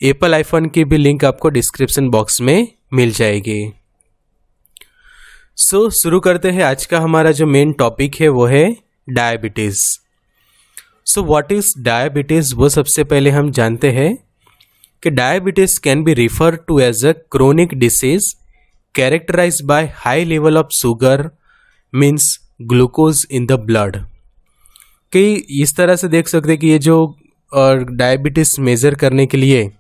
Apple iPhone की भी link आपको डिस्क्रिप्शन बॉक्स में मिल जाएगी। शुरू करते हैं। आज का हमारा जो मेन टॉपिक है वो है डायबिटीज़। व्हाट इज़ डायबिटीज़, वो सबसे पहले हम जानते हैं कि diabetes can be refer to as a chronic disease characterised by high level of sugar means glucose in the blood. कि इस तरह से देख सकते हैं कि ये जो डायबिटीज़ मेज़र करने के लिए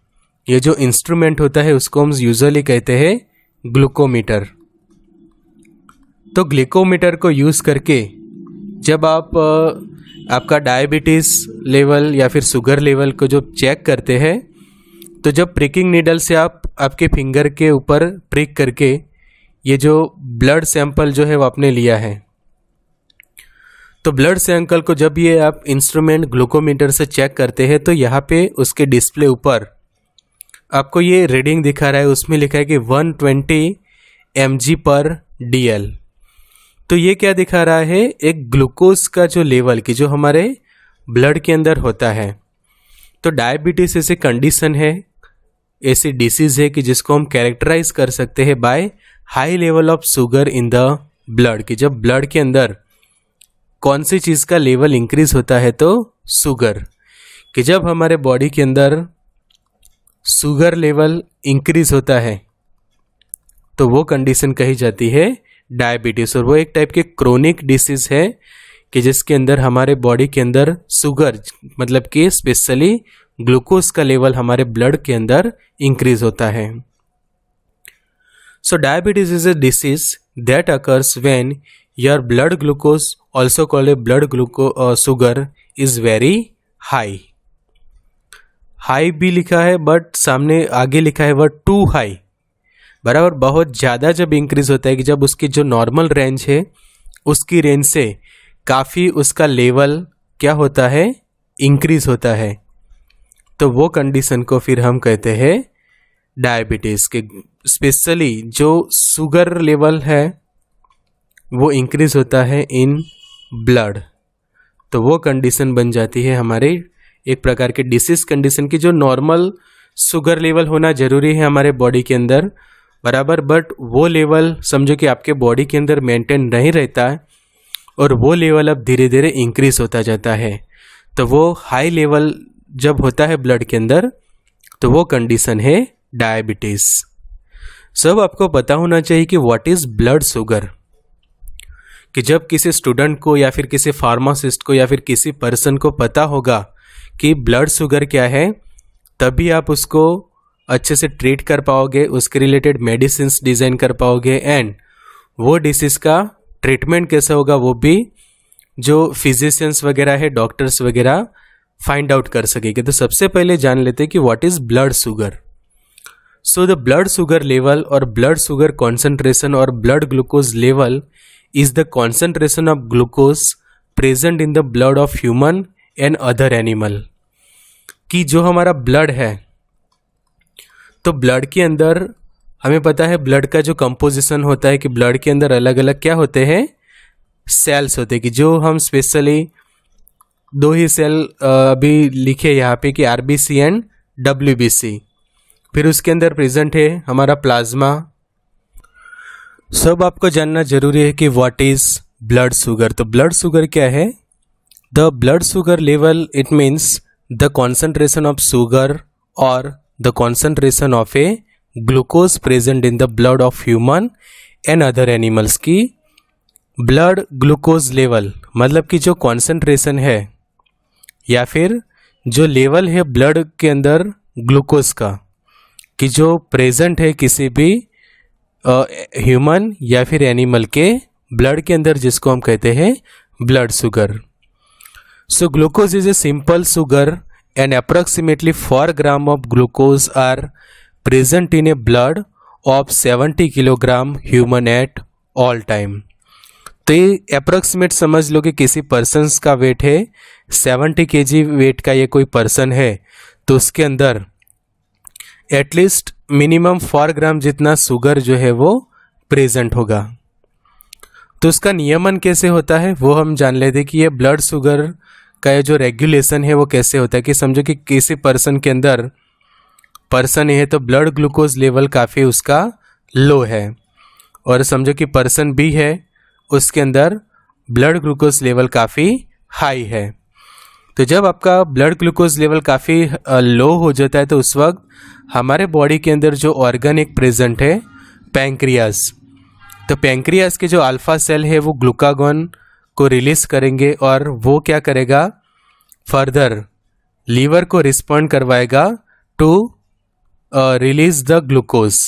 ये जो इंस्ट्रूमेंट होता है उसको हम यूजुअली कहते हैं ग्लूकोमीटर। तो ग्लूकोमीटर को यूज़ करके जब आप आपका डायबिटीज़ लेवल या फिर शुगर लेवल को जो चेक करते हैं, तो जब प्रिकिंग नीडल से आप आपके फिंगर के ऊपर प्रिक करके ये जो ब्लड सैंपल जो है वो आपने लिया है, तो ब्लड सैंपल को जब ये आप इंस्ट्रूमेंट ग्लूकोमीटर से चेक करते हैं तो यहाँ पे उसके डिस्प्ले ऊपर आपको ये रीडिंग दिखा रहा है। उसमें लिखा है कि 120 mg/dl। तो ये क्या दिखा रहा है, एक ग्लूकोज का जो लेवल की जो हमारे ब्लड के अंदर होता है। तो डायबिटीज़ ऐसी कंडीशन है, ऐसी डिसीज़ है कि जिसको हम कैरेक्टराइज कर सकते हैं by high level of sugar in the blood. कि जब ब्लड के अंदर कौन सी चीज़ का लेवल इंक्रीज होता है, तो शुगर। कि जब हमारे बॉडी के अंदर शुगर लेवल इंक्रीज होता है तो वो कंडीशन कही जाती है डायबिटीज़। और वो एक टाइप के क्रोनिक डिसीज़ है कि जिसके अंदर हमारे बॉडी के अंदर शुगर मतलब कि स्पेशली ग्लूकोज का लेवल हमारे ब्लड के अंदर इंक्रीज होता है। So diabetes is a disease that occurs when your blood glucose also called a blood sugar is very high. High भी लिखा है बट सामने आगे लिखा है वह टू हाई, बराबर बहुत ज़्यादा जब इंक्रीज होता है कि जब उसकी जो नॉर्मल रेंज है उसकी रेंज से काफ़ी उसका लेवल क्या होता है, इंक्रीज होता है, तो वो कंडीशन को फिर हम कहते हैं डायबिटीज़। के स्पेशली जो शुगर लेवल है वो इंक्रीज होता है इन ब्लड, तो वो कंडीशन बन जाती है हमारे एक प्रकार के डिसीज कंडीशन की। जो नॉर्मल शुगर लेवल होना ज़रूरी है हमारे बॉडी के अंदर, बराबर, बट वो लेवल समझो कि आपके बॉडी के अंदर मेंटेन नहीं रहता है और वो लेवल अब धीरे धीरे इंक्रीज होता जाता है। तो वो हाई लेवल जब होता है ब्लड के अंदर तो वो कंडीशन है डायबिटीज़। सब आपको पता होना चाहिए कि व्हाट इज़ ब्लड शुगर। कि जब किसी स्टूडेंट को या फिर किसी फार्मासिस्ट को या फिर किसी पर्सन को पता होगा कि ब्लड शुगर क्या है, तभी आप उसको अच्छे से ट्रीट कर पाओगे, उसके रिलेटेड मेडिसिन डिज़ाइन कर पाओगे एंड वो डिसीज़ का ट्रीटमेंट कैसा होगा वो भी जो फिजिशियंस वगैरह है, डॉक्टर्स वगैरह फाइंड आउट कर सकेंगे। तो सबसे पहले जान लेते हैं कि what is blood sugar. So the blood sugar level और ब्लड शुगर कॉन्सेंट्रेशन और blood glucose level is the concentration of glucose present in the blood of human and other animal. कि जो हमारा ब्लड है, तो ब्लड के अंदर हमें पता है ब्लड का जो कंपोजिशन होता है कि ब्लड के अंदर अलग अलग क्या होते हैं, सेल्स होते हैं। कि जो हम स्पेशली दो ही सेल अभी लिखे यहाँ पे कि आरबीसी एंड डब्ल्यूबीसी। फिर उसके अंदर प्रेजेंट है हमारा प्लाज्मा। सब आपको जानना जरूरी है कि व्हाट इज ब्लड शुगर। तो ब्लड शुगर क्या है, the blood sugar level it means the concentration of sugar और the concentration of a glucose present in the blood of human and other animals. की ब्लड ग्लूकोज लेवल मतलब कि जो concentration है या फिर जो लेवल है ब्लड के अंदर ग्लूकोज का, कि जो प्रेजेंट है किसी भी ह्यूमन या फिर एनिमल के ब्लड के अंदर, जिसको हम कहते हैं blood sugar. So glucose is a simple sugar and approximately 4 gram of glucose are present in a blood of 70 kilogram human at all time. तो ये अप्रोक्सीमेट समझ लो कि किसी पर्सन्स का वेट है 70 kg वेट का ये कोई पर्सन है, तो उसके अंदर एटलीस्ट मिनिमम 4 ग्राम जितना शुगर जो है वो प्रेजेंट होगा। तो उसका नियमन कैसे होता है वो हम जान लेते कि ये ब्लड शुगर का जो रेगुलेशन है वो कैसे होता है। कि समझो कि किसी पर्सन के अंदर पर्सन ए है तो ब्लड ग्लूकोज लेवल काफ़ी उसका लो है, और समझो कि पर्सन बी है उसके अंदर ब्लड ग्लूकोज लेवल काफ़ी हाई है। तो जब आपका ब्लड ग्लूकोज लेवल काफ़ी लो हो जाता है तो उस वक्त हमारे बॉडी के अंदर जो ऑर्गन एक प्रेजेंट है पैंक्रियाज, तो पैंक्रियाज के जो अल्फा सेल है वो ग्लूकागॉन को रिलीज करेंगे और वो क्या करेगा, फर्दर लीवर को रिस्पॉन्ड करवाएगा टू रिलीज द ग्लूकोज।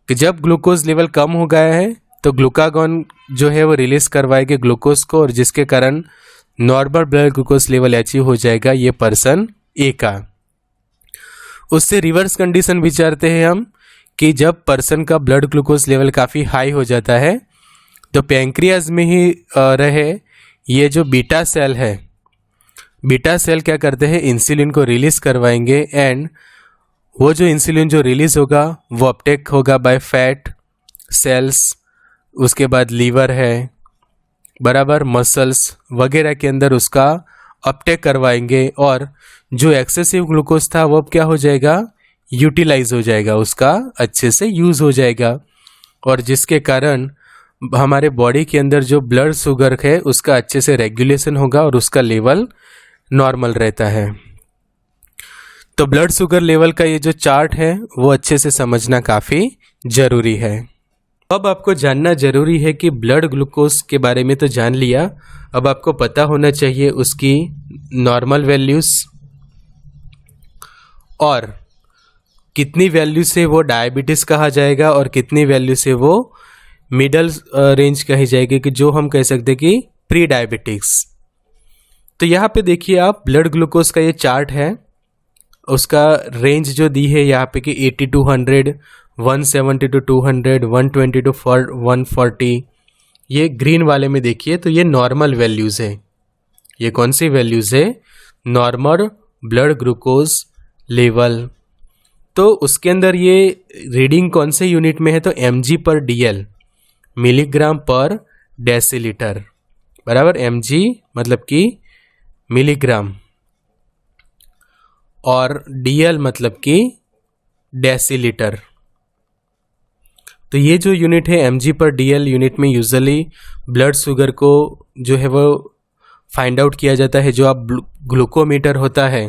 कि जब ग्लूकोज लेवल कम हो गया है तो ग्लूकागॉन जो है वो रिलीज करवाएगा ग्लूकोज को, और जिसके कारण normal blood glucose level achieve हो जाएगा ये पर्सन ए का। उससे रिवर्स कंडीशन विचारते हैं हम कि जब पर्सन का ब्लड ग्लूकोज लेवल काफ़ी हाई हो जाता है तो पैंक्रियाज में ही रहे ये जो बीटा सेल है, बीटा सेल क्या करते हैं, इंसुलिन को रिलीज करवाएंगे, एंड वो जो इंसुलिन जो रिलीज होगा वो अपटेक होगा बाय फैट सेल्स, उसके बाद लीवर है बराबर, मसल्स वगैरह के अंदर उसका अपटेक करवाएंगे, और जो एक्सेसिव ग्लूकोज था वो अब क्या हो जाएगा, यूटिलाइज हो जाएगा, उसका अच्छे से यूज़ हो जाएगा, और जिसके कारण हमारे बॉडी के अंदर जो ब्लड शुगर है उसका अच्छे से रेगुलेशन होगा और उसका लेवल नॉर्मल रहता है। तो ब्लड शुगर लेवल का ये जो चार्ट है वो अच्छे से समझना काफ़ी ज़रूरी है। अब आपको जानना ज़रूरी है कि ब्लड ग्लूकोज के बारे में तो जान लिया, अब आपको पता होना चाहिए उसकी नॉर्मल वैल्यूज़ और कितनी वैल्यू से वो डायबिटीज़ कहा जाएगा और कितनी वैल्यू से वो मिडल रेंज कही जाएगी, कि जो हम कह सकते हैं कि प्री डायबिटिक्स। तो यहाँ पे देखिए आप ब्लड ग्लूकोज का ये चार्ट है, उसका रेंज जो दी है यहाँ पे कि 80 to 100, 170 to 200, 120 to 140, ये ग्रीन वाले में देखिए तो ये नॉर्मल वैल्यूज़ है। ये कौन सी वैल्यूज़ है, नॉर्मल ब्लड ग्लूकोज लेवल। तो उसके अंदर ये रीडिंग कौन से यूनिट में है, तो mg/dl, मिलीग्राम पर डेसीलीटर बराबर, mg मतलब कि मिलीग्राम और dl मतलब कि डेसीलीटर। तो ये जो यूनिट है mg/dl यूनिट में यूजुअली ब्लड शुगर को जो है वो फाइंड आउट किया जाता है। जो आप ग्लूकोमीटर होता है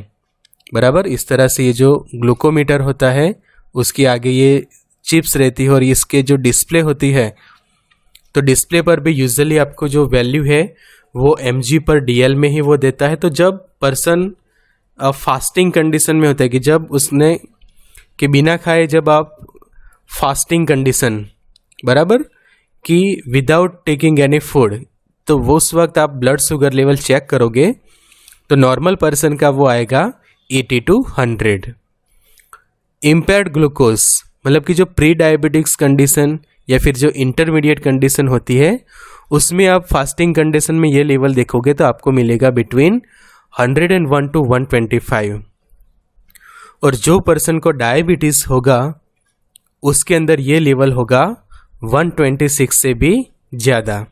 बराबर, इस तरह से ये जो ग्लूकोमीटर होता है उसके आगे ये चिप्स रहती है और इसके जो डिस्प्ले होती है, तो डिस्प्ले पर भी यूजुअली आपको जो वैल्यू है वो mg/dl में ही वो देता है। तो जब पर्सन फास्टिंग कंडीशन में होता है कि जब उसने के बिना खाए, जब आप फास्टिंग कंडीशन बराबर कि विदाउट टेकिंग एनी फूड, तो वो उस वक्त आप ब्लड शुगर लेवल चेक करोगे तो नॉर्मल पर्सन का वो आएगा 80 to 100। इम्पेयर्ड ग्लूकोज मतलब कि जो प्री डायबिटिक्स कंडीशन या फिर जो इंटरमीडिएट कंडीशन होती है उसमें आप फास्टिंग कंडीशन में ये लेवल देखोगे तो आपको मिलेगा बिटवीन 101 to 125, और जो पर्सन को डायबिटीज़ होगा उसके अंदर ये लेवल होगा 126 से भी ज़्यादा।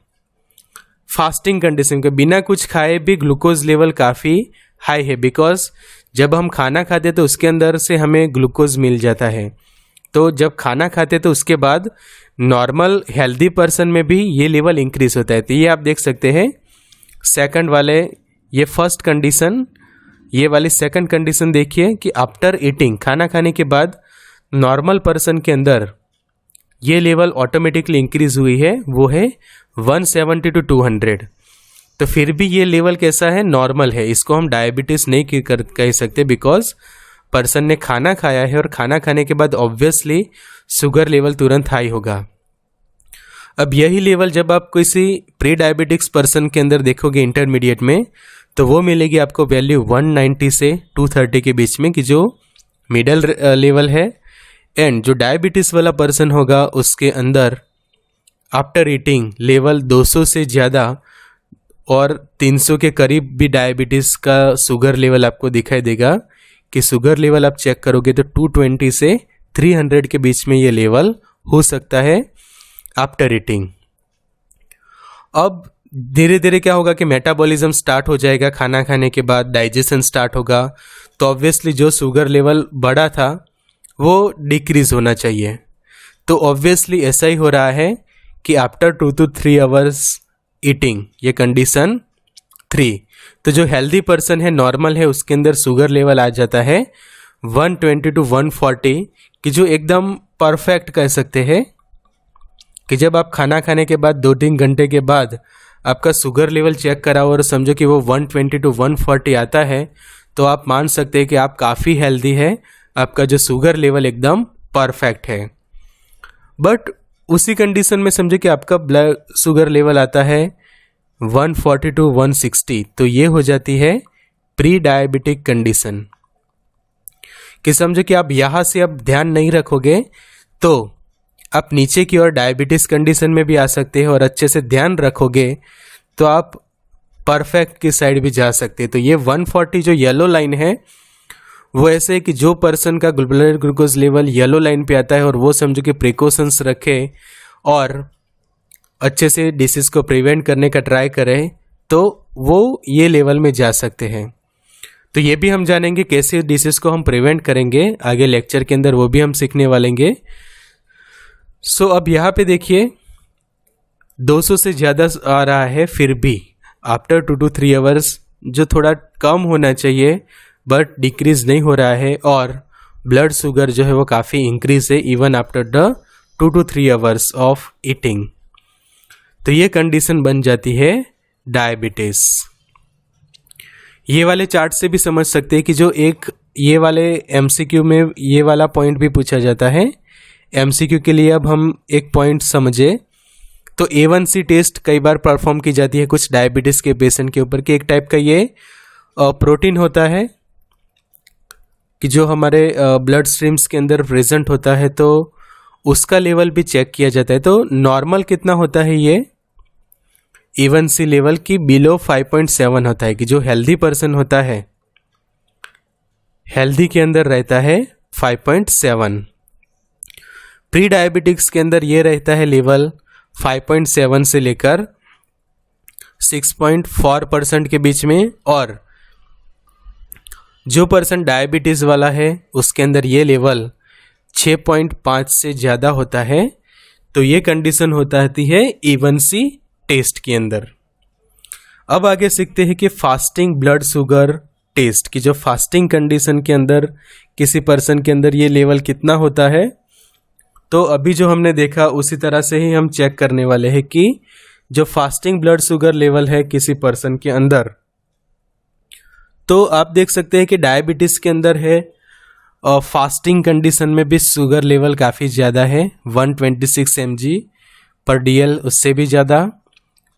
फास्टिंग कंडीशन के बिना कुछ खाए भी ग्लूकोज लेवल काफ़ी हाई है, बिकॉज जब हम खाना खाते तो उसके अंदर से हमें ग्लूकोज मिल जाता है। तो जब खाना खाते तो उसके बाद नॉर्मल हेल्दी पर्सन में भी ये लेवल इंक्रीज होता है। तो ये आप देख सकते हैं सेकंड वाले, ये फर्स्ट कंडीशन, ये वाली सेकंड कंडीशन देखिए कि आफ्टर ईटिंग, खाना खाने के बाद नॉर्मल पर्सन के अंदर ये लेवल ऑटोमेटिकली इंक्रीज हुई है, वो है 170 to 200। तो फिर भी ये लेवल कैसा है, नॉर्मल है, इसको हम डायबिटीज़ नहीं कह सकते, बिकॉज पर्सन ने खाना खाया है और खाना खाने के बाद ऑब्वियसली शुगर लेवल तुरंत हाई होगा। अब यही लेवल जब आप किसी प्री डायबिटिक्स पर्सन के अंदर देखोगे इंटरमीडिएट में, तो वो मिलेगी आपको वैल्यू 190 से 230 के बीच में, कि जो मिडल लेवल है। एंड जो डायबिटीज़ वाला पर्सन होगा उसके अंदर आफ्टर ईटिंग लेवल 200 से ज़्यादा और 300 के करीब भी डायबिटीज़ का शुगर लेवल आपको दिखाई देगा, कि शुगर लेवल आप चेक करोगे तो 220 से 300 के बीच में ये लेवल हो सकता है आफ्टर ईटिंग। अब धीरे धीरे क्या होगा कि मेटाबॉलिज्म स्टार्ट हो जाएगा, खाना खाने के बाद डाइजेशन स्टार्ट होगा, तो ऑब्वियसली जो शुगर लेवल बढ़ा था वो डिक्रीज होना चाहिए। तो ऑब्वियसली ऐसा ही हो रहा है कि आफ्टर 2 to 3 आवर्स ईटिंग, ये कंडीशन 3। तो जो हेल्दी पर्सन है, नॉर्मल है, उसके अंदर शुगर लेवल आ जाता है 120 to 140, कि जो एकदम परफेक्ट कह सकते हैं कि जब आप खाना खाने के बाद 2-3 घंटे के बाद आपका शुगर लेवल चेक कराओ और समझो कि वो 120 to 140 आता है, तो आप मान सकते हैं कि आप काफ़ी हेल्दी है, आपका जो शुगर लेवल एकदम परफेक्ट है। बट उसी कंडीशन में समझो कि आपका ब्लड शुगर लेवल आता है 140 to 160, तो ये हो जाती है प्री डायबिटिक कंडीशन। कि समझो कि आप यहाँ से अब ध्यान नहीं रखोगे तो आप नीचे की ओर डायबिटीज़ कंडीशन में भी आ सकते हैं, और अच्छे से ध्यान रखोगे तो आप परफेक्ट की साइड भी जा सकते हैं। तो ये 140 जो येलो लाइन है वो ऐसे है कि जो पर्सन का blood glucose level yellow line पे आता है और वो समझो कि प्रिकॉशंस रखे और अच्छे से डिसीज़ को प्रिवेंट करने का ट्राई करें, तो वो ये लेवल में जा सकते हैं। तो ये भी हम जानेंगे कैसे डिसीज़ को हम प्रिवेंट करेंगे आगे लेक्चर के अंदर, वो भी हम सीखने वालेंगे। सो अब यहाँ पे देखिए 200 से ज़्यादा आ रहा है, फिर भी आफ्टर 2 to 3 आवर्स जो थोड़ा कम होना चाहिए बट डिक्रीज नहीं हो रहा है, और ब्लड शुगर जो है वो काफ़ी इंक्रीज है even after the 2 to 3 hours of eating. तो ये कंडीशन बन जाती है डायबिटीज़। ये वाले चार्ट से भी समझ सकते हैं कि जो एक ये वाले MCQ में ये वाला पॉइंट भी पूछा जाता है। MCQ के लिए अब हम एक पॉइंट समझे तो A1C टेस्ट कई बार परफॉर्म की जाती है कुछ डायबिटीज़ के पेशेंट के ऊपर, कि एक टाइप का ये प्रोटीन होता है कि जो हमारे ब्लड स्ट्रीम्स के अंदर प्रेजेंट होता है, तो उसका लेवल भी चेक किया जाता है। तो नॉर्मल कितना होता है ये A1C लेवल की बिलो 5.7 होता है, कि जो हेल्दी पर्सन होता है हेल्दी के अंदर रहता है 5.7। प्री डायबिटिक्स के अंदर ये रहता है लेवल 5.7 से लेकर 6.4% के बीच में, और जो पर्सन डायबिटीज़ वाला है उसके अंदर ये लेवल 6.5 से ज़्यादा होता है। तो ये कंडीशन होती है A1C टेस्ट के अंदर। अब आगे सीखते हैं कि फास्टिंग ब्लड शुगर टेस्ट, की जो फास्टिंग कंडीशन के अंदर किसी पर्सन के अंदर ये लेवल कितना होता है। तो अभी जो हमने देखा उसी तरह से ही हम चेक करने वाले हैं कि जो फास्टिंग ब्लड शुगर लेवल है किसी पर्सन के अंदर, तो आप देख सकते हैं कि डायबिटीज़ के अंदर है और फास्टिंग कंडीशन में भी शुगर लेवल काफ़ी ज़्यादा है 126 mg/dl, उससे भी ज़्यादा।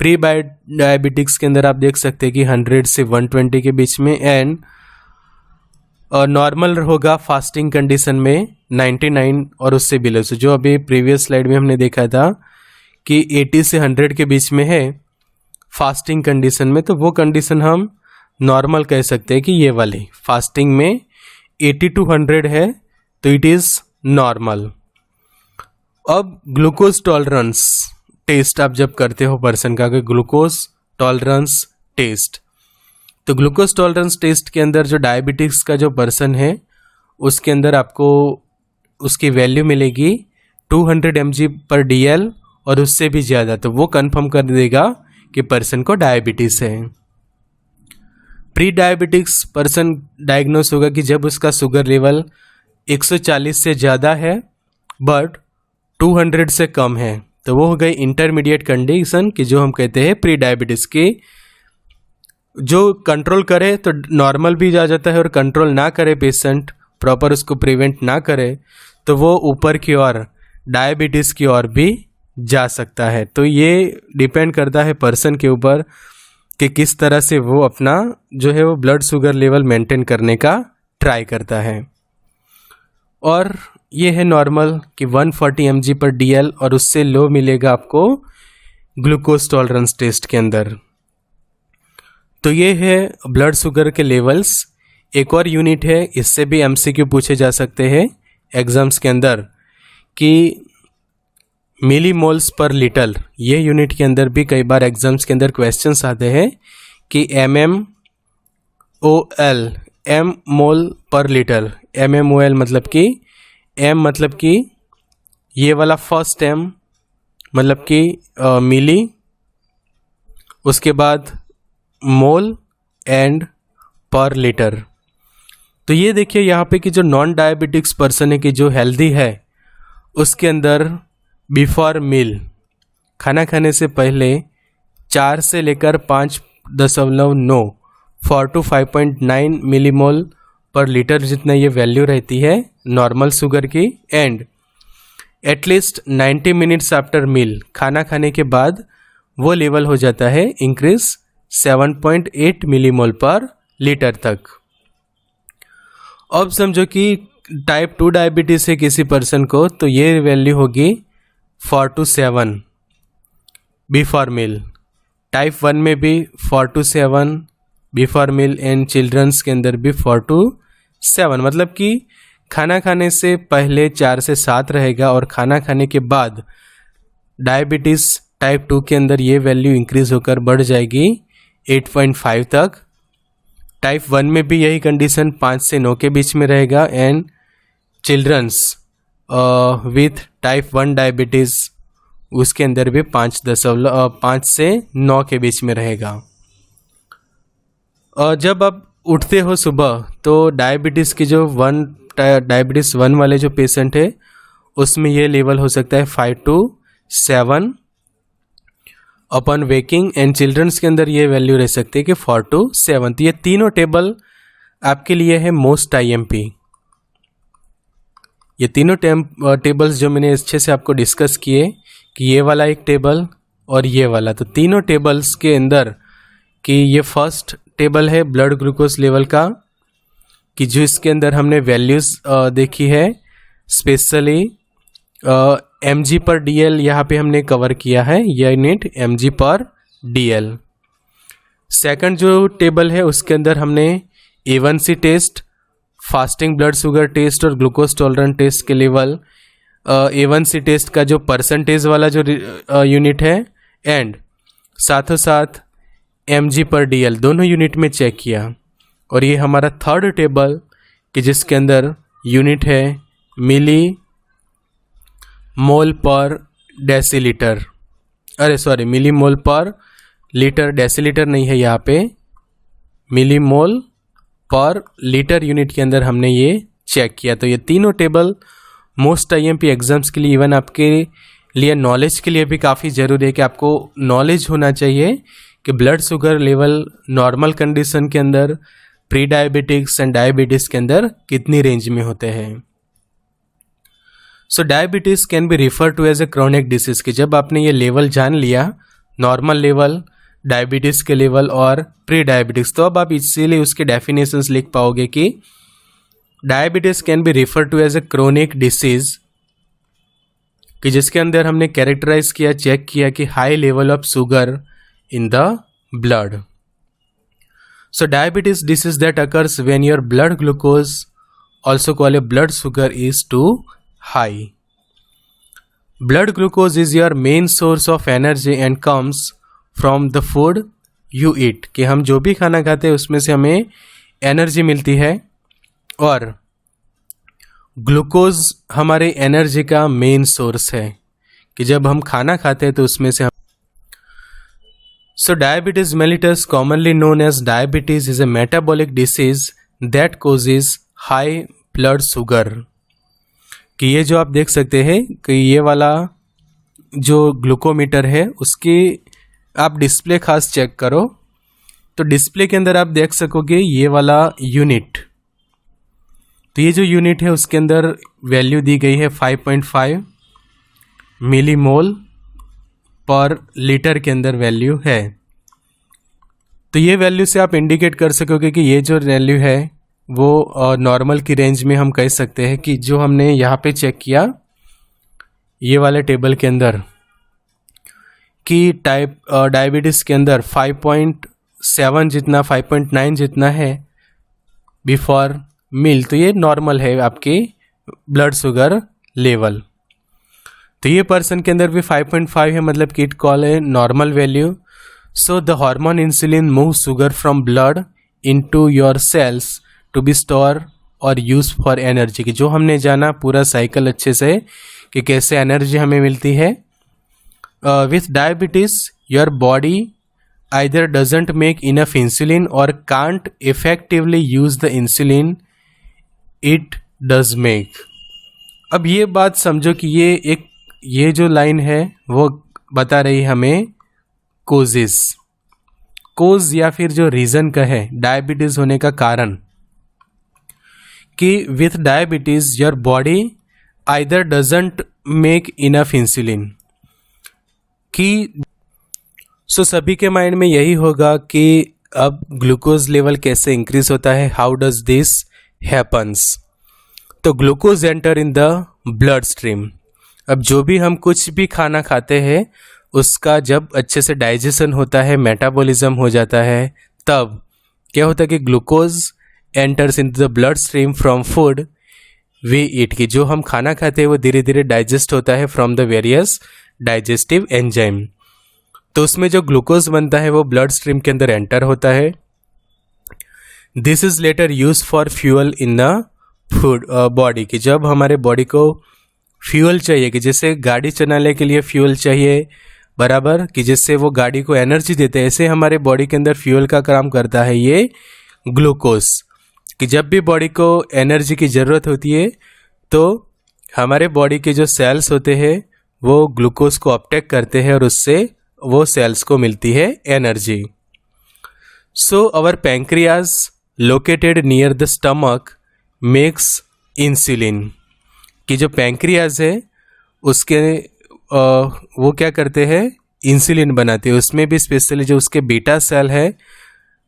प्री डायबिटिक्स के अंदर आप देख सकते हैं कि 100 से 120 के बीच में, एंड नॉर्मल होगा फास्टिंग कंडीशन में 99 और उससे बिलो। से जो अभी प्रीवियस स्लाइड में हमने देखा था कि 80 से 100 के बीच में है फास्टिंग कंडीशन में, तो वो कंडीशन हम नॉर्मल कह सकते हैं कि ये वाली फास्टिंग में 80 to 100 है, तो इट इज़ नॉर्मल। अब ग्लूकोज टॉलरेंस टेस्ट आप जब करते हो पर्सन का, ग्लूकोज टॉलरेंस टेस्ट, तो ग्लूकोज टॉलरेंस टेस्ट के अंदर जो डायबिटिक्स का जो पर्सन है उसके अंदर आपको उसकी वैल्यू मिलेगी 200 mg/dl और उससे भी ज़्यादा, तो वो कंफर्म कर देगा कि पर्सन को डायबिटीज़ है। प्री डायबिटिक्स पर्सन डायग्नोस होगा कि जब उसका शुगर लेवल 140 से ज़्यादा है बट 200 से कम है, तो वो हो गई इंटरमीडिएट कंडीशन, कि जो हम कहते हैं प्री डायबिटीज़ की। जो कंट्रोल करे तो नॉर्मल भी जा जाता है, और कंट्रोल ना करे पेशेंट, प्रॉपर उसको प्रिवेंट ना करे, तो वो ऊपर की ओर डायबिटीज़ की ओर भी जा सकता है। तो ये डिपेंड करता है पर्सन के ऊपर कि किस तरह से वो अपना जो है वो ब्लड शुगर लेवल मेंटेन करने का ट्राई करता है। और ये है नॉर्मल कि 140 mg/dl और उससे लो मिलेगा आपको ग्लूकोज टॉलरेंस टेस्ट के अंदर। तो ये है ब्लड शुगर के लेवल्स। एक और यूनिट है, इससे भी MCQ पूछे जा सकते हैं एग्जाम्स के अंदर, कि मिलीमोल्स पर लीटर, ये यूनिट के अंदर भी कई बार एग्जाम्स के अंदर क्वेश्चंस आते हैं कि mmol, m मोल पर लीटर, mmol मतलब कि एम मतलब कि ये वाला फर्स्ट एम मतलब कि मिली, उसके बाद मोल एंड पर लीटर। तो ये देखिए यहाँ पे कि जो नॉन डायबिटिक्स पर्सन है कि जो हेल्दी है उसके अंदर बिफोर मील खाना खाने से पहले 4 से लेकर 5.9 4 to 5.9 मिलीमोल पर लीटर जितना ये वैल्यू रहती है नॉर्मल शुगर की। And at least 90 minutes after meal खाना खाने के बाद वो लेवल हो जाता है इंक्रीज 7.8 मिलीमोल पर लीटर तक। अब समझो कि टाइप 2 डायबिटीज़ है किसी पर्सन को, तो ये वैल्यू होगी 4 to 7 बिफोर मील। टाइप 1 में भी 4 to 7 before meal and childrens के अंदर भी 4 to 7, मतलब कि खाना खाने से पहले 4 से 7 रहेगा और खाना खाने के बाद डायबिटीज़ टाइप 2 के अंदर ये वैल्यू इंक्रीज होकर बढ़ जाएगी 8.5 तक। टाइप 1 में भी यही कंडीशन 5 से 9 के बीच में रहेगा and childrens with type 1 diabetes उसके अंदर भी 5 से 9 के बीच में रहेगा। जब आप उठते हो सुबह तो डायबिटीज़ की जो डायबिटीज़ 1 वाले जो पेशेंट है उसमें ये लेवल हो सकता है 5 to 7 upon waking and childrens के अंदर ये वैल्यू रह सकती है कि 4 to 7। तो ये तीनों टेबल आपके लिए है मोस्ट IMP। ये तीनों टेबल्स जो मैंने अच्छे से आपको डिस्कस किए कि ये वाला एक टेबल और ये वाला, तो तीनों टेबल्स के अंदर कि ये फर्स्ट टेबल है ब्लड ग्लूकोज लेवल का कि जो इसके अंदर हमने वैल्यूज़ देखी है स्पेशली mg पर dl यहाँ पे हमने कवर किया है, यह यूनिट mg पर dl। सेकंड जो टेबल है उसके अंदर हमने A1C test, fasting blood sugar test और ग्लूकोज टॉलरेंस टेस्ट के लेवल, A1C टेस्ट का जो परसेंटेज वाला जो यूनिट है एंड साथों साथ mg पर dl दोनों यूनिट में चेक किया। और ये हमारा थर्ड टेबल कि जिसके अंदर यूनिट है मिली मोल पर डेसीलीटर, अरे सॉरी मिली मोल पर लीटर, डेसीलीटर नहीं है यहाँ पे, मिली मोल पर लीटर यूनिट के अंदर हमने ये चेक किया। तो ये तीनों टेबल मोस्ट IMP एग्जाम्स के लिए, इवन आपके लिए नॉलेज के लिए भी काफ़ी ज़रूरी है कि आपको नॉलेज होना चाहिए कि blood sugar level normal condition के अंदर, प्री डायबिटिक्स एंड डायबिटीज़ के अंदर कितनी रेंज में होते हैं। So diabetes can be refer to as a chronic disease कि जब आपने ये लेवल जान लिया नॉर्मल लेवल, डायबिटीज़ के लेवल और प्री डायबिटिक्स, तो अब आप इसीलिए उसके डेफिनेशंस लिख पाओगे कि diabetes can be refer to as a chronic disease कि जिसके अंदर हमने कैरेक्टराइज किया, चेक किया कि high level of sugar in the blood. So diabetes disease that occurs when your blood glucose also called a blood sugar is too high. Blood glucose is your main source of energy and comes from the food you eat कि हम जो भी खाना खाते हैं उसमें से हमें एनर्जी मिलती है और ग्लूकोज हमारे एनर्जी का मेन सोर्स है कि जब हम खाना खाते हैं तो उसमें से हम So diabetes mellitus, commonly known as diabetes, is a metabolic disease that causes high blood sugar. कि ये जो आप देख सकते हैं कि ये वाला जो ग्लूकोमीटर है उसकी आप डिस्प्ले खास चेक करो तो डिस्प्ले के अंदर आप देख सकोगे ये वाला यूनिट, तो ये जो यूनिट है उसके अंदर वैल्यू दी गई है 5.5 मिलीमोल पर लीटर के अंदर वैल्यू है। तो ये वैल्यू से आप इंडिकेट कर सकोगे कि ये जो वैल्यू है वो नॉर्मल की रेंज में हम कह सकते हैं कि जो हमने यहाँ पे चेक किया ये वाले टेबल के अंदर कि टाइप डायबिटीज़ के अंदर 5.7 जितना 5.9 जितना है बिफोर मील, तो ये नॉर्मल है आपकी ब्लड शुगर लेवल। तो ये पर्सन के अंदर भी 5.5 है, मतलब कि इट कॉल है normal value. So the hormone insulin move sugar from blood into your cells to be stored और यूज फॉर एनर्जी की जो हमने जाना पूरा साइकिल अच्छे से कि कैसे एनर्जी हमें मिलती है। With diabetes your body either doesn't make enough insulin or can't effectively use the insulin it does make। अब ये बात समझो कि ये जो लाइन है वो बता रही हमें कोजेस, कोज या फिर जो रीजन का है डायबिटीज होने का कारण, कि with diabetes your body either doesn't make enough insulin, कि सभी के माइंड में यही होगा कि अब ग्लूकोज लेवल कैसे इंक्रीज होता है, हाउ डज दिस हैपन्स। तो glucose enter in the blood stream. अब जो भी हम कुछ भी खाना खाते हैं उसका जब अच्छे से डाइजेशन होता है, मेटाबॉलिज्म हो जाता है, तब क्या होता है कि glucose enters in the blood stream from food we eat, की जो हम खाना खाते हैं वो धीरे धीरे डाइजेस्ट होता है from the various digestive enzyme. तो उसमें जो ग्लूकोज बनता है वो ब्लड स्ट्रीम के अंदर एंटर होता है। This is later use for fuel in the food body, की जब हमारे बॉडी को फ्यूअल चाहिए, कि जैसे गाड़ी चलाने के लिए फ्यूअल चाहिए बराबर, कि जिससे वो गाड़ी को एनर्जी देते हैं, ऐसे हमारे बॉडी के अंदर फ्यूअल का काम करता है ये ग्लूकोज, कि जब भी बॉडी को एनर्जी की ज़रूरत होती है तो हमारे बॉडी के जो सेल्स होते हैं वो ग्लूकोज को अपटेक करते हैं और उससे वो सेल्स को मिलती है energy. So our pancreas located near the stomach makes insulin, कि जो पैंक्रियाज है उसके वो क्या करते हैं, इंसुलिन बनाते हैं। उसमें भी स्पेशली जो उसके बीटा सेल है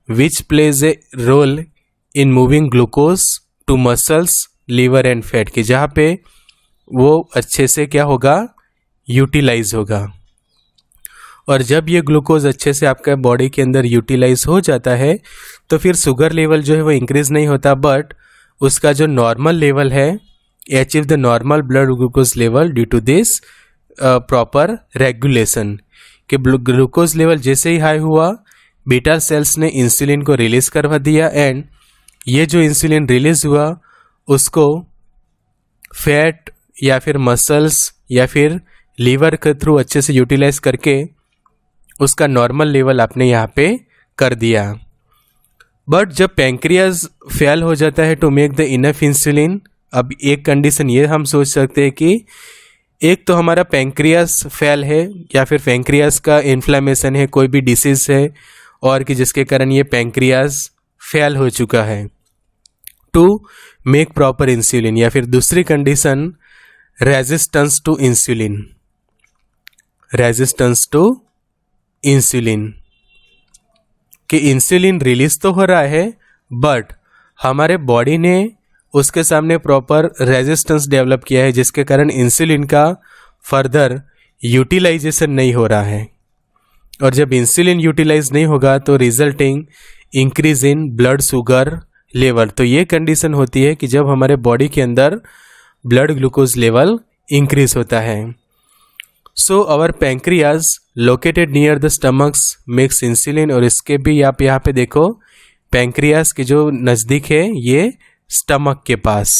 which plays a role in moving glucose to muscles liver and fat, की जहाँ पे वो अच्छे से क्या होगा, यूटिलाइज होगा। और जब ये ग्लूकोज अच्छे से आपका बॉडी के अंदर यूटिलाइज हो जाता है तो फिर शुगर लेवल जो है वो इंक्रीज नहीं होता, बट उसका जो नॉर्मल लेवल है achieve the normal blood glucose level due to this proper regulation, कि ग्लूकोज लेवल जैसे ही हाई हुआ बीटा सेल्स ने इंसुलिन को रिलीज करवा दिया, एंड ये जो इंसुलिन रिलीज हुआ उसको फैट या फिर मसल्स या फिर लीवर के थ्रू अच्छे से यूटिलाइज करके उसका नॉर्मल लेवल आपने यहाँ पे कर दिया। बट जब पैंक्रियाज फेल हो जाता है to make the enough insulin, अब एक कंडीशन ये हम सोच सकते हैं कि एक तो हमारा पैंक्रियाज फेल है या फिर पैंक्रियाज का इन्फ्लेमेशन है, कोई भी डिसीज है, और कि जिसके कारण ये पैंक्रियाज फेल हो चुका है टू मेक प्रॉपर इंसुलिन, या फिर दूसरी condition resistance to insulin, resistance to insulin, कि इंसुलिन रिलीज तो हो रहा है बट हमारे बॉडी ने उसके सामने प्रॉपर रेजिस्टेंस डेवलप किया है जिसके कारण इंसुलिन का फर्दर यूटिलाइजेशन नहीं हो रहा है। और जब इंसुलिन यूटिलाइज नहीं होगा तो resulting increase in blood sugar level. तो ये कंडीशन होती है कि जब हमारे बॉडी के अंदर ब्लड ग्लूकोज लेवल इंक्रीज होता है। So our pancreas located near the stomachs makes insulin, और इसके भी आप यहाँ पे देखो पैंक्रियाज के जो नज़दीक है ये स्टमक के पास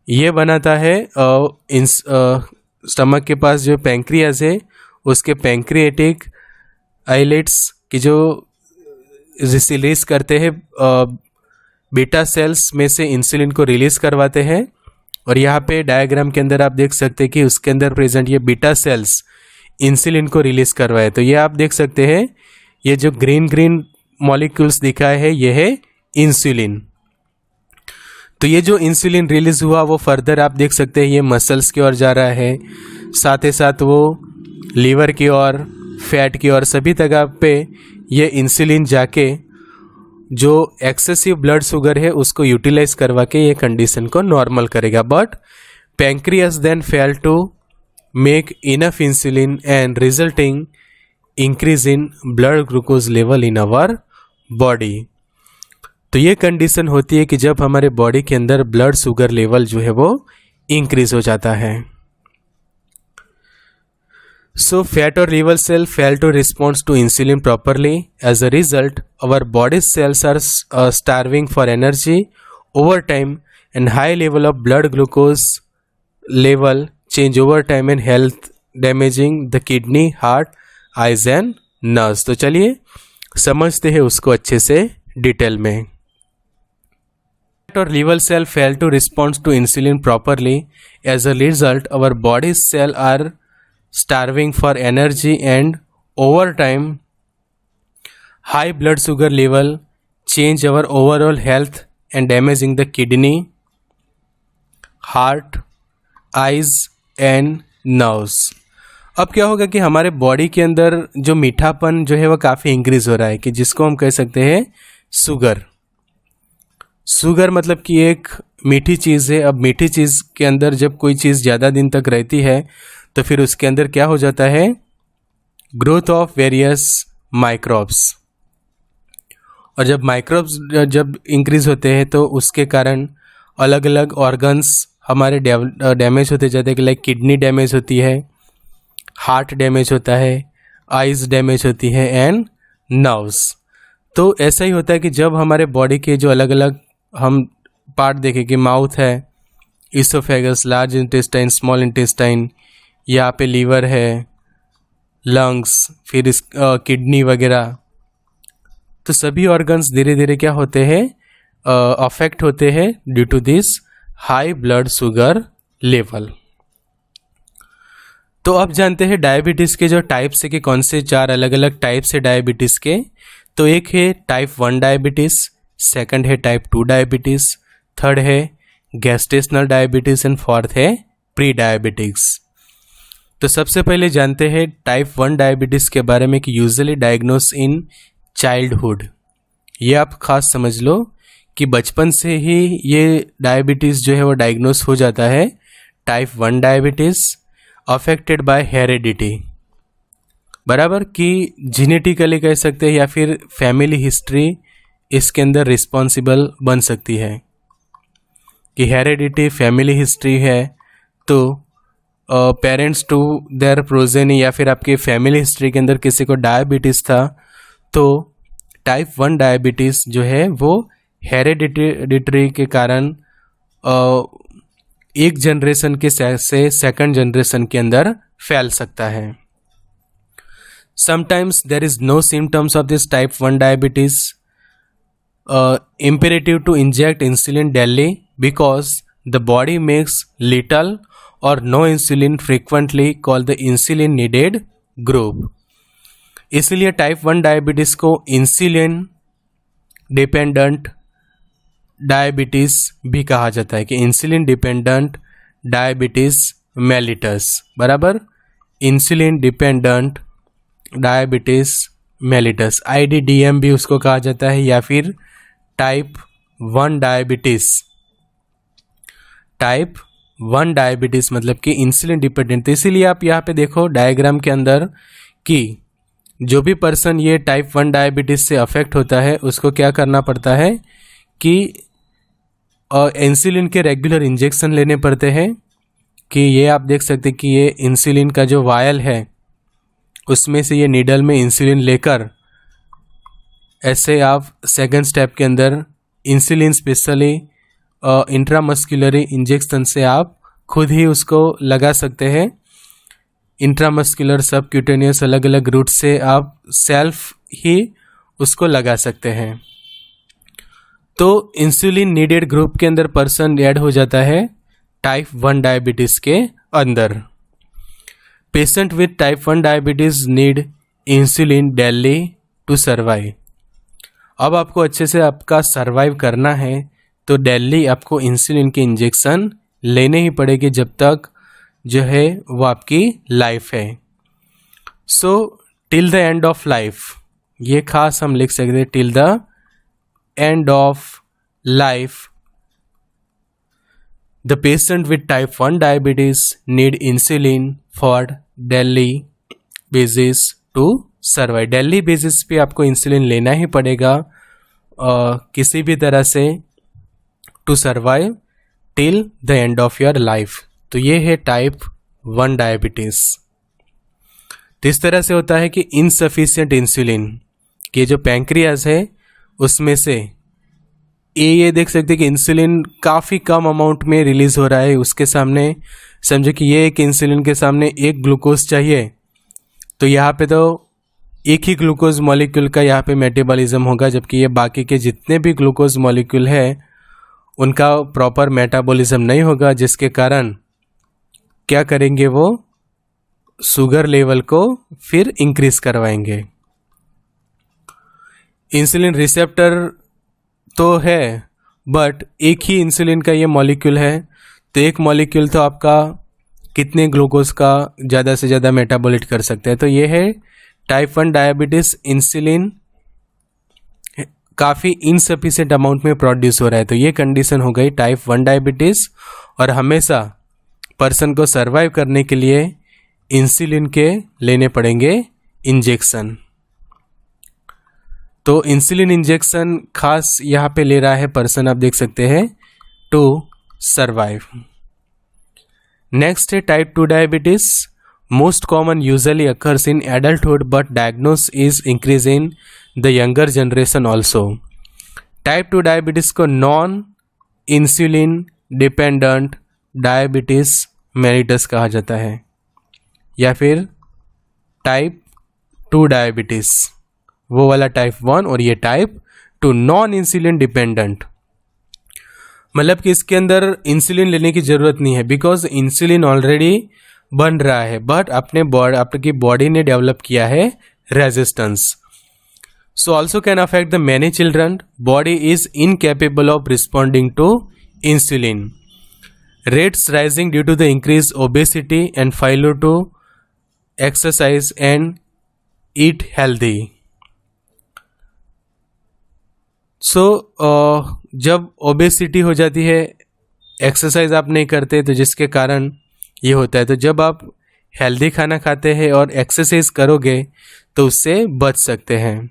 ये बनाता है। स्टमक के पास जो पैंक्रियाज है उसके पैंक्रिएटिक आइलेट्स की जो रिलीज करते हैं बीटा सेल्स में से इंसुलिन को रिलीज करवाते हैं। और यहाँ पे डायग्राम के अंदर आप देख सकते हैं कि उसके अंदर प्रेजेंट ये बीटा सेल्स इंसुलिन को रिलीज करवाए। तो ये आप देख सकते हैं ये जो ग्रीन ग्रीन मॉलिक्यूल्स दिखाए हैं ये है इंसुलिन। तो ये जो इंसुलिन रिलीज हुआ वो फर्दर आप देख सकते हैं ये मसल्स की ओर जा रहा है, साथ ही साथ वो लीवर की ओर, फैट की ओर, सभी जगह पे ये इंसुलिन जाके जो एक्सेसिव ब्लड शुगर है उसको यूटिलाइज करवा के ये कंडीशन को नॉर्मल करेगा। But pancreas then fail to make enough insulin and resulting increase in blood glucose level in our body. तो ये कंडीशन होती है कि जब हमारे बॉडी के अंदर ब्लड शुगर लेवल जो है वो इंक्रीज हो जाता है। So fat or liver cell fail to respond to insulin properly. As a result, our body cells are starving for energy over time, and high level of blood glucose level change over time and health damaging the kidney, heart, eyes and nerves। तो चलिए समझते हैं उसको अच्छे से detail में। Or liver cell fail to respond to insulin properly. As a result, our body's cells are starving for energy, and over time, high blood sugar level change our overall health and damaging the kidney, heart, eyes and nerves। अब क्या होगा कि हमारे body के अंदर जो मीठापन जो है वो काफ़ी इंक्रीज हो रहा है, कि जिसको हम कह सकते हैं शुगर। शुगर मतलब कि एक मीठी चीज़ है। अब मीठी चीज़ के अंदर जब कोई चीज़ ज़्यादा दिन तक रहती है तो फिर उसके अंदर क्या हो जाता है, ग्रोथ ऑफ वेरियस माइक्रोब्स। और जब माइक्रोब्स जब इंक्रीज होते हैं तो उसके कारण अलग अलग ऑर्गन्स हमारे डैमेज होते जाते हैं, लाइक किडनी डैमेज होती है, हार्ट डैमेज होता है, आइज़ डैमेज होती है एंड नर्व्स। तो ऐसा ही होता है कि जब हमारे बॉडी के जो अलग अलग हम पार्ट देखें कि माउथ है, oesophagus, large intestine, small intestine, यहाँ पे लीवर है, लंग्स, फिर इस किडनी वगैरह, तो सभी ऑर्गन्स धीरे धीरे क्या होते हैं, अफेक्ट होते हैं due to this high blood sugar level. तो अब जानते हैं डायबिटीज़ के जो टाइप्स है कि कौन से 4 अलग अलग टाइप्स है डायबिटीज़ के। तो एक है टाइप 1 डायबिटीज़, सेकंड है टाइप 2 डायबिटीज़, थर्ड है गैस्ट्रेशनल डायबिटीज़ एंड फोर्थ है प्री डायबिटिक्स। तो सबसे पहले जानते हैं टाइप 1 डायबिटीज़ के बारे में कि यूजुअली डायग्नोस इन चाइल्डहुड। ये आप खास समझ लो कि बचपन से ही ये डायबिटीज़ जो है वो डायग्नोस हो जाता है। Type 1 diabetes affected by heredity, बराबर, कि जेनेटिकली कह सकते हैं या फिर फैमिली हिस्ट्री इसके अंदर रिस्पॉन्सिबल बन सकती है। कि हेरिडिटी फैमिली हिस्ट्री है तो पेरेंट्स टू देयर प्रोजेनी या फिर आपके फैमिली हिस्ट्री के अंदर किसी को डायबिटीज़ था तो टाइप 1 डायबिटीज़ जो है वो हेरिडिटरी के कारण एक जनरेशन के से सेकंड जनरेशन के अंदर फैल सकता है। Sometimes there is no symptoms of this type 1 diabetes, imperative to inject insulin daily because the body makes little or no insulin, frequently called the insulin needed group। इसलिए type 1 diabetes को insulin dependent diabetes भी कहा जाता है, कि insulin dependent diabetes mellitus, बराबर, insulin dependent diabetes mellitus, IDDM भी उसको कहा जाता है, या फिर टाइप 1 डायबिटीज़। टाइप 1 डायबिटीज़ मतलब कि इंसुलिन डिपेंडेंट। तो इसीलिए आप यहाँ पे देखो डायग्राम के अंदर कि जो भी पर्सन ये टाइप 1 डायबिटीज़ से अफेक्ट होता है उसको क्या करना पड़ता है कि इंसुलिन के रेगुलर इंजेक्शन लेने पड़ते हैं। कि ये आप देख सकते हैं कि ये इंसुलिन का जो वायल है उसमें से ये नीडल में इंसुलिन लेकर ऐसे आप सेकंड स्टेप के अंदर इंसुलिन स्पेशली इंट्रामस्कुलरी इंजेक्शन से आप खुद ही उसको लगा सकते हैं। इंट्रामस्कुलर, सबक्यूटेनियस, अलग अलग रूट से आप सेल्फ ही उसको लगा सकते हैं। तो इंसुलिन नीडेड ग्रुप के अंदर पर्सन ऐड हो जाता है टाइप 1 डायबिटीज़ के अंदर। Patient with type 1 diabetes need insulin daily to survive. अब आपको अच्छे से आपका सर्वाइव करना है तो डेली आपको इंसुलिन के इंजेक्शन लेने ही पड़ेगी जब तक जो है वो आपकी लाइफ है। So till the end of life, ये खास हम लिख सकते हैं, till the end of life the patient with type 1 diabetes need insulin for daily basis to survive. Daily basis पे आपको इंसुलिन लेना ही पड़ेगा किसी भी तरह से to survive till the end of your life. तो ये है टाइप 1 डायबिटीज़। तो इस तरह से होता है कि इनसफिशिएंट इंसुलिन, ये जो पैंक्रियाज है उसमें से ये देख सकते हैं कि इंसुलिन काफ़ी कम अमाउंट में रिलीज हो रहा है उसके सामने। समझो कि ये एक इंसुलिन के सामने एक ग्लूकोज चाहिए, तो यहाँ पे तो एक ही ग्लूकोज मॉलिक्यूल का यहाँ पे मेटाबॉलिज्म होगा, जबकि ये बाकी के जितने भी ग्लूकोज मॉलिक्यूल है उनका प्रॉपर मेटाबॉलिज्म नहीं होगा, जिसके कारण क्या करेंगे वो शुगर लेवल को फिर इंक्रीज करवाएंगे। इंसुलिन रिसेप्टर तो है, बट एक ही इंसुलिन का ये मॉलिक्यूल है, तो एक मॉलिक्यूल तो आपका कितने ग्लूकोज का ज़्यादा से ज़्यादा मेटाबॉलिट कर सकते हैं। तो ये है टाइप 1 डायबिटीज़, इंसुलिन काफ़ी इनसफिशिएंट अमाउंट में प्रोड्यूस हो रहा है, तो ये कंडीशन हो गई टाइप 1 डायबिटीज़। और हमेशा पर्सन को सर्वाइव करने के लिए इंसुलिन के लेने पड़ेंगे इंजेक्शन। तो इंसुलिन इंजेक्शन खास यहाँ पे ले रहा है पर्सन, आप देख सकते हैं, टू सर्वाइव। नेक्स्ट है type 2 diabetes. Most common usually occurs in adulthood but diagnose is increase in the younger generation also. Type 2 diabetes को non insulin dependent diabetes mellitus कहा जाता है, या फिर टाइप 2 डायबिटीज, वो वाला टाइप 1 और ये टाइप 2 नॉन इंसुलिन डिपेंडेंट। मतलब कि इसके अंदर इंसुलिन लेने की जरूरत नहीं है, बिकॉज इंसुलिन ऑलरेडी बन रहा है, बट आपकी बॉडी ने डेवलप किया है resistance. So also can affect the many children. Body is incapable of responding to insulin. Rates rising due to the increase obesity and failure to exercise and eat healthy. जब obesity हो जाती है, exercise आप नहीं करते, तो जिसके कारण ये होता है। तो जब आप हेल्दी खाना खाते हैं और एक्सरसाइज करोगे तो उससे बच सकते हैं।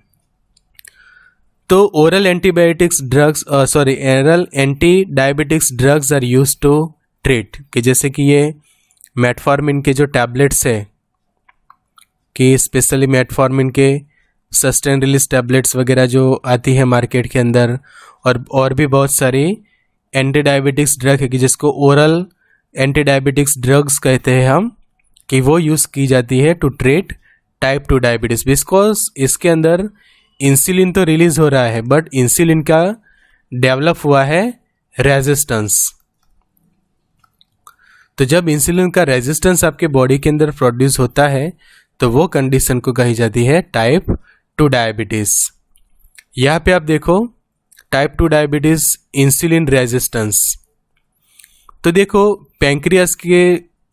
तो oral antibiotics drugs oral anti diabetics drugs are used to treat, कि जैसे कि ये मेटफॉर्मिन के जो टैबलेट्स है, कि स्पेशली मेटफॉर्मिन के सस्टेन रिलीज टैबलेट्स वगैरह जो आती है मार्केट के अंदर, और भी बहुत सारी एंटी डायबिटिक्स ड्रग है कि जिसको ओरल एंटी डायबिटिक्स ड्रग्स कहते हैं हम, कि वो यूज़ की जाती है to treat type 2 diabetes. Because इसके अंदर इंसुलिन तो रिलीज हो रहा है, बट इंसुलिन का डेवलप हुआ है रेजिस्टेंस। तो जब इंसुलिन का रेजिस्टेंस आपके बॉडी के अंदर प्रोड्यूस होता है, तो वो कंडीशन को कही जाती है टाइप 2 डायबिटीज़। यहाँ पे आप देखो टाइप 2 डायबिटीज़ इंसुलिन रेजिस्टेंस। तो देखो पैंक्रियास के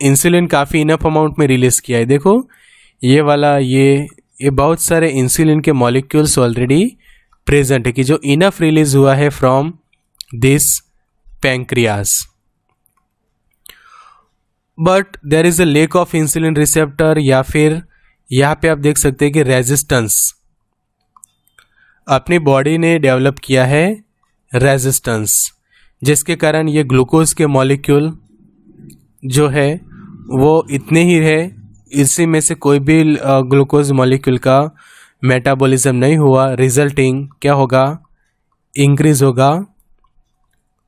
इंसुलिन काफ़ी इनफ अमाउंट में रिलीज किया है। देखो ये वाला ये बहुत सारे इंसुलिन के मॉलिक्यूल्स ऑलरेडी प्रेजेंट है, कि जो इनफ रिलीज हुआ है from this pancreas. But there is a lack of insulin receptor, या फिर यहाँ पे आप देख सकते हैं कि रेजिस्टेंस, अपनी बॉडी ने डेवलप किया है रेजिस्टेंस, जिसके कारण ये ग्लूकोज के मॉलिक्यूल जो है वो इतने ही है, इसी में से कोई भी ग्लूकोज मॉलिक्यूल का मेटाबॉलिज्म नहीं हुआ, रिजल्टिंग क्या होगा, इंक्रीज होगा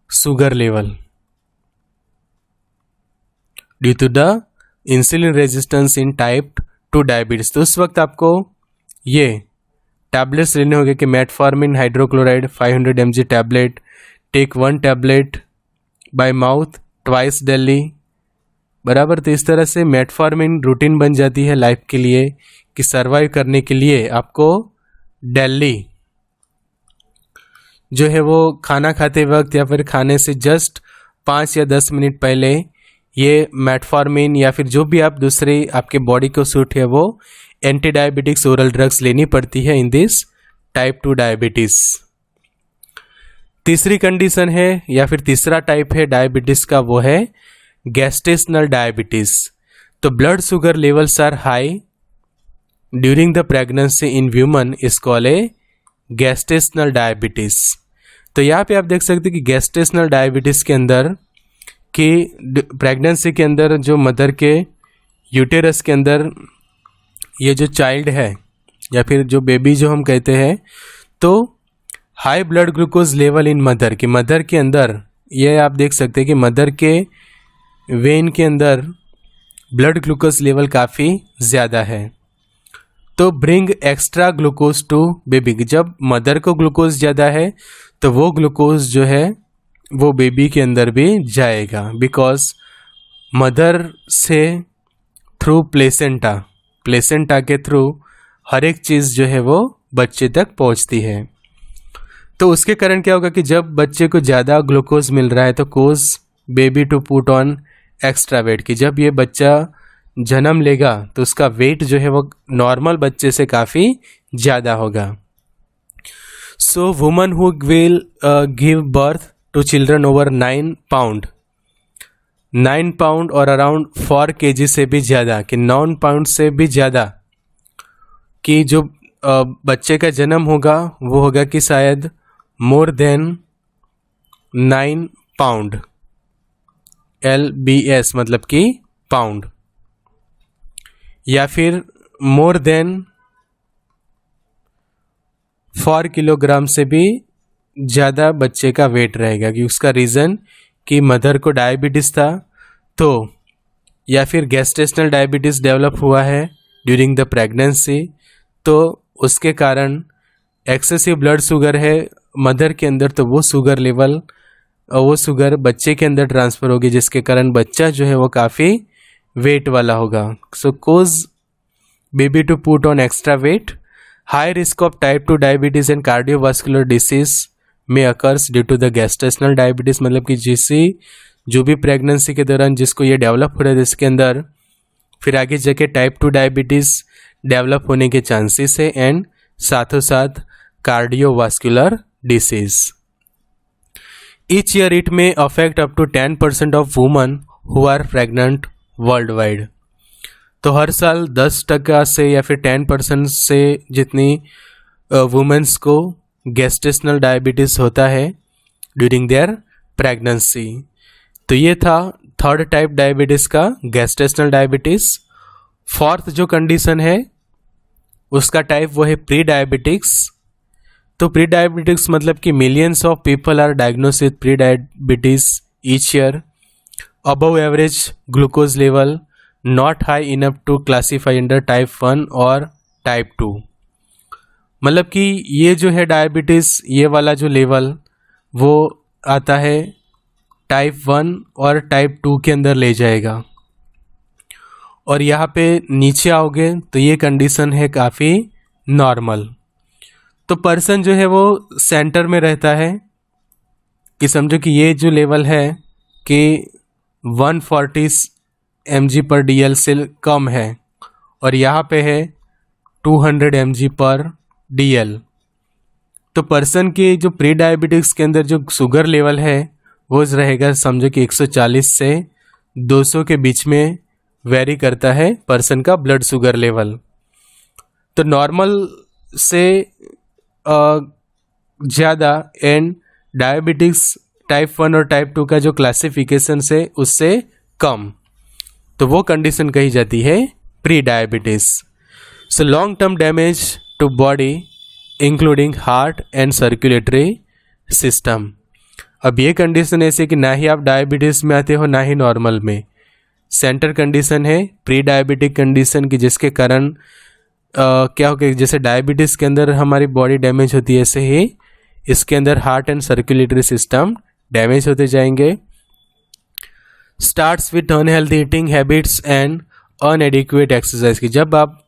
sugar level due to the insulin resistance in type 2 diabetes. तो उस वक्त आपको ये टैबलेट्स लेने होंगे कि metformin hydrochloride 500 mg tablet, take 1 tablet by mouth twice daily, बराबर। तो इस तरह से मेटफॉर्मिन रूटीन बन जाती है लाइफ के लिए, कि सर्वाइव करने के लिए आपको डेली जो है वो खाना खाते वक्त या फिर खाने से जस्ट 5 या 10 मिनट पहले ये मेटफॉर्मिन या फिर जो भी आप दूसरे आपके बॉडी को सूट है वो एंटी डायबिटिक्स ओरल ड्रग्स लेनी पड़ती है इन दिस टाइप 2 डायबिटीज। तीसरी कंडीशन है या फिर तीसरा टाइप है डायबिटीज का, वो है गैस्टेशनल डायबिटीज। तो blood sugar levels are high during the pregnancy in women is called a gestational diabetes. तो यहाँ पे आप देख सकते हैं कि गैस्टेशनल डायबिटीज के अंदर कि प्रेगनेंसी के अंदर जो मदर के यूटेरस के अंदर ये जो चाइल्ड है या फिर जो बेबी जो हम कहते हैं, तो हाई ब्लड ग्लूकोज लेवल इन मदर, कि मदर के अंदर, ये आप देख सकते हैं कि मदर के वेन के अंदर ब्लड ग्लूकोज लेवल काफ़ी ज़्यादा है। तो bring extra glucose to baby, जब मदर को ग्लूकोज ज़्यादा है तो वो ग्लूकोज जो है वो बेबी के अंदर भी जाएगा, बिकॉज मदर से थ्रू प्लेसेंटा के थ्रू हर एक चीज़ जो है वो बच्चे तक पहुंचती है। तो उसके कारण क्या होगा कि जब बच्चे को ज़्यादा ग्लूकोज मिल रहा है तो cause baby to put on extra weight, कि जब ये बच्चा जन्म लेगा तो उसका वेट जो है वो नॉर्मल बच्चे से काफ़ी ज़्यादा होगा। So woman who will give birth to children over 9 pound और अराउंड 4 kg से भी ज़्यादा, कि 9 पाउंड से भी ज़्यादा कि जो बच्चे का जन्म होगा वो होगा कि शायद मोर देन 9 पाउंड, LBS मतलब कि पाउंड, या फिर मोर देन 4 किलोग्राम से भी ज़्यादा बच्चे का वेट रहेगा, कि उसका रीज़न कि मदर को डायबिटीज़ था तो, या फिर गैस्ट्रेशनल डायबिटीज़ डेवलप हुआ है ड्यूरिंग द प्रेगनेंसी, तो उसके कारण एक्सेसिव ब्लड शुगर है मदर के अंदर, तो वो शुगर बच्चे के अंदर ट्रांसफ़र होगी, जिसके कारण बच्चा जो है वो काफ़ी वेट वाला होगा। So cause baby to put on extra weight. High risk of type 2 diabetes and cardiovascular disease में occurs due to the gestational diabetes, मतलब कि जो भी प्रेगनेंसी के दौरान जिसको ये डेवलप हो रहा है इसके अंदर, फिर आगे जाके टाइप 2 डायबिटीज़ डेवलप होने के चांसेस है, एंड साथों साथ cardiovascular disease. Each year it may affect up to 10% of woman who are pregnant worldwide. तो हर साल 10% से या फिर 10% से जितनी वुमेन्स को गैस्ट्रेशनल डायबिटीज़ होता है ड्यूरिंग देयर प्रेगनेंसी। तो ये था थर्ड टाइप डायबिटीज़ का, गैस्ट्रेशनल डायबिटीज़। फोर्थ जो कंडीशन है उसका टाइप वो है प्री डायबिटिक्स। तो प्री डायबिटिक्स मतलब कि millions of people are diagnosed with pre diabetes each year. Above average glucose level, not high enough to classify under type 1 और टाइप 2। मतलब कि ये जो है डायबिटीज़, ये वाला जो लेवल वो आता है टाइप 1 और टाइप 2 के अंदर ले जाएगा। और यहाँ पे नीचे आओगे तो ये कंडीशन है काफ़ी नॉर्मल। तो पर्सन जो है वो सेंटर में रहता है, कि समझो कि ये जो लेवल है कि 140 mg/dl से कम है, और यहाँ पे है 200 mg/dl। तो पर्सन की जो प्री डायबिटिक्स के अंदर जो शुगर लेवल है वो रहेगा, समझो कि 140 से 200 के बीच में वेरी करता है पर्सन का ब्लड शुगर लेवल। तो नॉर्मल से ज़्यादा, एंड डायबिटिक्स टाइप 1 और टाइप 2 का जो क्लासिफिकेशन है उससे कम, तो वो कंडीशन कही जाती है pre diabetes. So long term damage to body including heart and circulatory system. अब ये कंडीशन ऐसे कि ना ही आप डायबिटीज़ में आते हो ना ही नॉर्मल में, सेंटर कंडीशन है प्री डायबिटिक कंडीशन की, जिसके कारण क्या हो गया, जैसे डायबिटीज़ के अंदर हमारी बॉडी डैमेज होती है ऐसे ही इसके अंदर heart and circulatory system damage होते जाएंगे। Starts with unhealthy eating habits and inadequate exercise की, जब आप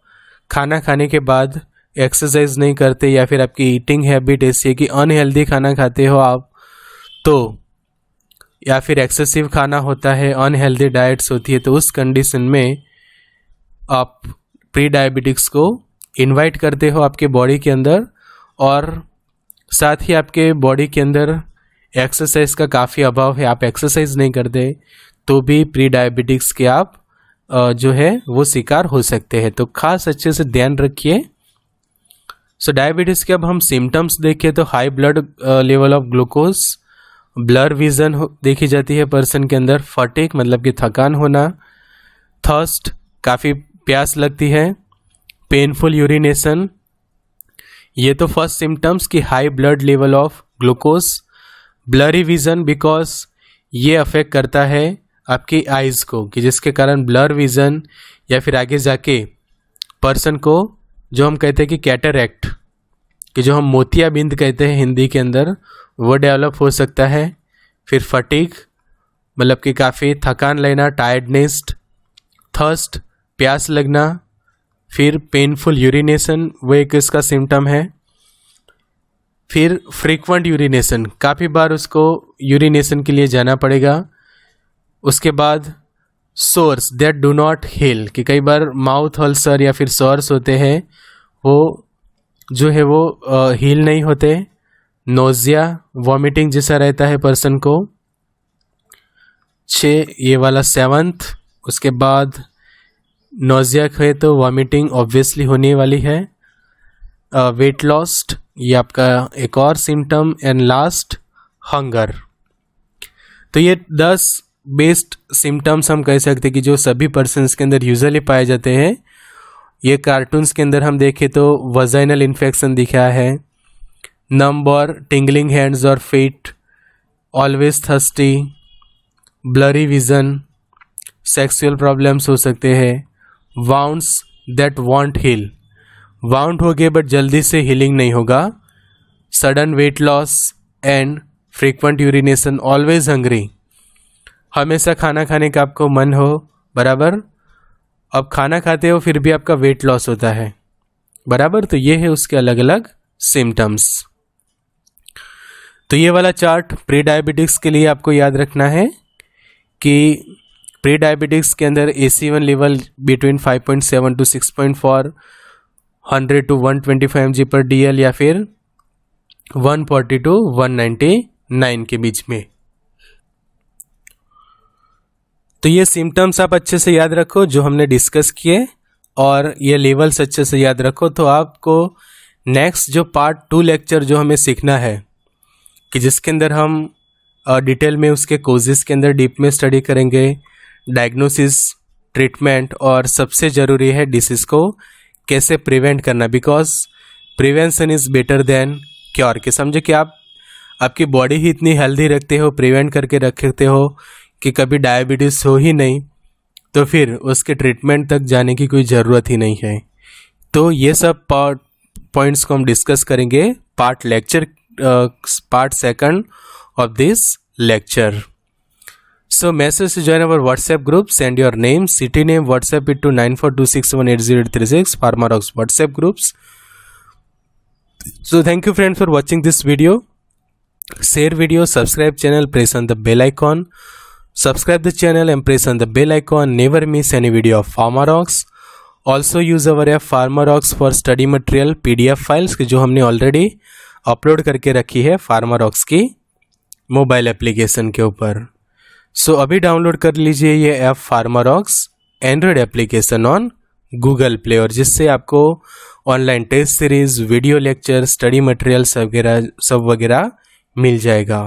खाना खाने के बाद एक्सरसाइज नहीं करते या फिर आपकी ईटिंग हैबिट ऐसी है कि अनहेल्दी खाना खाते हो आप, तो या फिर एक्सेसिव खाना होता है, अनहेल्दी डाइट्स होती है, तो उस कंडीशन में आप प्री डायबिटिक्स को इनवाइट करते हो आपके बॉडी के अंदर, और साथ ही आपके बॉडी के अंदर एक्सरसाइज का काफ़ी अभाव है, आप एक्सरसाइज नहीं करते तो भी प्री डायबिटिक्स के आप जो है वो शिकार हो सकते हैं। तो खास अच्छे से ध्यान रखिए। सो डायबिटीज़ के अब हम सिम्टम्स देखें तो high blood level of glucose, blur vision देखी जाती है पर्सन के अंदर, फटीग मतलब कि थकान होना, थर्स्ट काफ़ी प्यास लगती है, पेनफुल यूरिनेशन, ये तो फर्स्ट सिम्टम्स कि high blood level of glucose, blurry vision because ये अफेक्ट करता है आपकी आइज़ को, कि जिसके कारण ब्लर विजन या फिर आगे जाके पर्सन को जो हम कहते हैं कि कैटरैक्ट, कि जो हम मोतियाबिंद कहते हैं हिंदी के अंदर, वो डेवलप हो सकता है। फिर फटीग मतलब कि काफ़ी थकान लेना, टायर्डनेस, थर्स्ट प्यास लगना, फिर पेनफुल यूरिनेशन वो एक इसका सिम्टम है। फिर फ्रीक्वेंट यूरिनेशन, काफ़ी बार उसको यूरिनेशन के लिए जाना पड़ेगा। उसके बाद sores that do not heal, कि कई बार माउथ अल्सर या फिर सोर्स होते हैं वो जो है वो हील नहीं होते। नोजिया, वॉमिटिंग जैसा रहता है पर्सन को। 6 ये वाला 7th। उसके बाद नोजिया है तो वॉमिटिंग ऑब्वियसली होने वाली है। वेट लॉस्ट ये आपका एक और सिम्टम। And last hunger. तो ये 10 बेस्ट सिम्टम्स हम कह सकते हैं कि जो सभी पर्सन्स के अंदर यूजुअली पाए जाते हैं। ये कार्टून्स के अंदर हम देखें तो वजाइनल इन्फेक्शन दिखा है, नंब और टिंगलिंग हैंड्स और feet, always thirsty, blurry vision, sexual problems हो सकते हैं, wounds that won't heal, wound हो गए बट जल्दी से हीलिंग नहीं होगा, sudden weight loss and frequent urination, always hungry, हमेशा खाना खाने का आपको मन हो, बराबर, अब खाना खाते हो फिर भी आपका वेट लॉस होता है, बराबर। तो ये है उसके अलग अलग सिम्टम्स। तो ये वाला चार्ट प्री डायबिटिक्स के लिए आपको याद रखना है कि प्री डायबिटिक्स के अंदर AC1 level between 5.7 to 6.4, 100 to 125 mg/dl या फिर 140 to 199 के बीच में। तो ये सिम्टम्स आप अच्छे से याद रखो जो हमने डिस्कस किए, और ये लेवल्स अच्छे से याद रखो। तो आपको नेक्स्ट जो पार्ट 2 लेक्चर जो हमें सीखना है, कि जिसके अंदर हम डिटेल में उसके कोजेस के अंदर डीप में स्टडी करेंगे, डायग्नोसिस, ट्रीटमेंट, और सबसे ज़रूरी है डिसीज़ को कैसे प्रिवेंट करना, because prevention is better than cure. कि समझे कि आप आपकी बॉडी ही इतनी हेल्दी रखते हो, प्रिवेंट करके रखते हो कि कभी डायबिटीज़ हो ही नहीं, तो फिर उसके ट्रीटमेंट तक जाने की कोई ज़रूरत ही नहीं है। तो ये सब पॉइंट्स को हम डिस्कस करेंगे part 2 of this lecture. So message to join our WhatsApp group, send your name, city name, WhatsApp it to 9426180836 Pharmarox WhatsApp groups. So thank you friends for watching this video. Share video, subscribe channel, press on the bell icon. Subscribe the channel and press on the bell icon. Never miss any video of Pharmarox. Also use our app Pharmarox for study material PDF files जो हमने already upload करके रखी है Pharmarox की mobile application के ऊपर। सो अभी download कर लीजिए ये app Pharmarox android application on Google play, और जिससे आपको online test series, video lecture, study material सब वगैरह मिल जाएगा।